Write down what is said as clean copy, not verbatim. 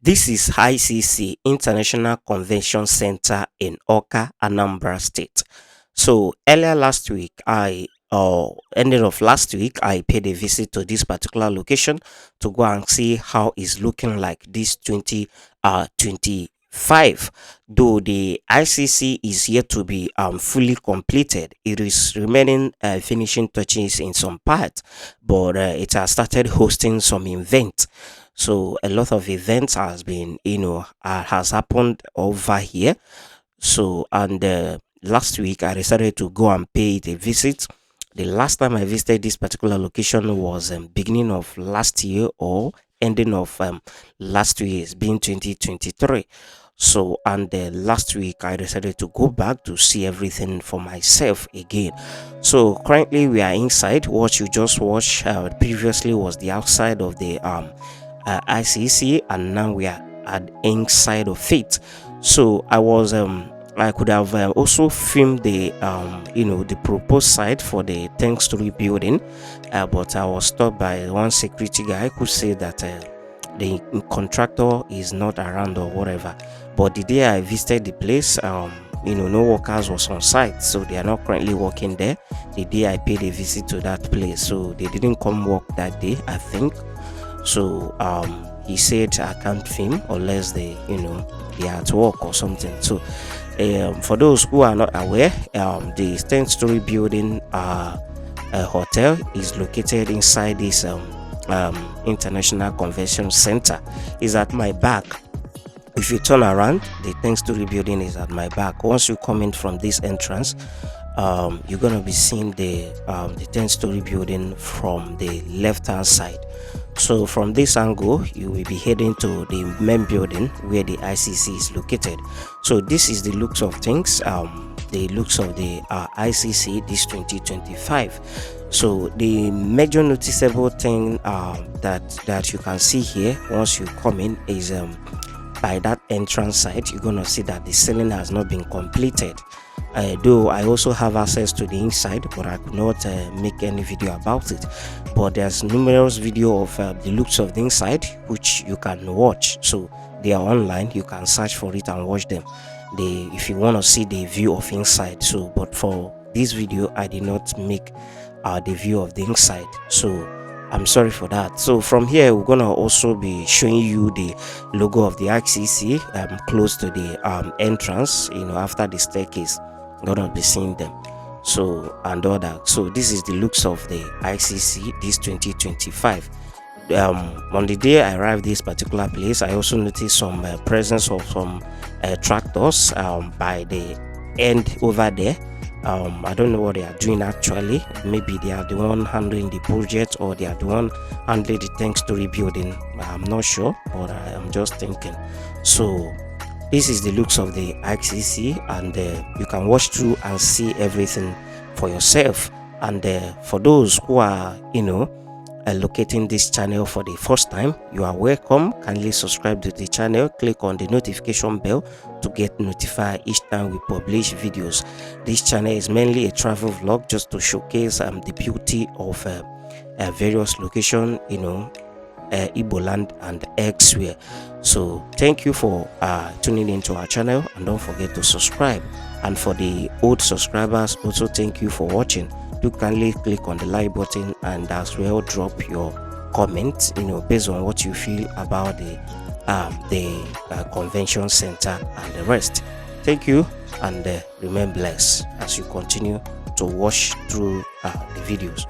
This is ICC International Convention Center in Oka, Anambra State. So earlier last week, ending of last week, I paid a visit to this particular location to go and see how it's looking like this 2025. Though the ICC is yet to be fully completed, it is remaining finishing touches in some parts, but it has started hosting some events. So a lot of events has been, has happened over here. So and last week I decided to go and pay it a visit. The last time I visited this particular location was beginning of last year or ending of last year, being 2023. So and last week I decided to go back to see everything for myself again. So currently we are inside. What you just watched previously was the outside of the ICC, and now we are at inside of it. So I could have also filmed the the proposed site for the 10-story building, but I was stopped by one security guy who said that the contractor is not around or whatever. But the day I visited the place, no workers was on site, so they are not currently working there. The day I paid a visit to that place, so they didn't come work that day, I think. So he said I can't film unless they are at work or something. So for those who are not aware, the 10-story building hotel is located inside this International Convention Center. Is at my back. If you turn around, the 10-story building is at my back. Once you come in from this entrance, you're gonna be seeing the 10-story building from the left hand side. So from this angle, you will be heading to the main building where the ICC is located. So this is the looks of things, the looks of the ICC this 2025. So the major noticeable thing that you can see here once you come in is by that entrance side, you're gonna see that the ceiling has not been completed. Though I also have access to the inside, but I could not make any video about it. But there's numerous video of the looks of the inside which you can watch. So they are online, you can search for it and watch them. If you want to see the view of inside. So but for this video I did not make the view of the inside, so I'm sorry for that. So from here we're gonna also be showing you the logo of the ICC close to the entrance, after the staircase. You're gonna be seeing them. So and all that. So this is the looks of the ICC this 2025. On the day I arrived this particular place, I also noticed some presence of some tractors by the end over there. I don't know what they are doing actually. Maybe they are the one handling the project, or they are the one handling the 10-story building. I'm not sure, but I am just thinking. So this is the looks of the ICC, and you can watch through and see everything for yourself. And for those who are locating this channel for the first time, you are welcome. Kindly subscribe to the channel, click on the notification bell to get notified each time we publish videos. This channel is mainly a travel vlog, just to showcase the beauty of various locations, Igbo land and elsewhere. So thank you for tuning into our channel, and don't forget to subscribe. And for the old subscribers, also thank you for watching. Do kindly click on the like button and as well drop your comments, based on what you feel about the convention center and the rest. Thank you, and remain blessed as you continue to watch through the videos.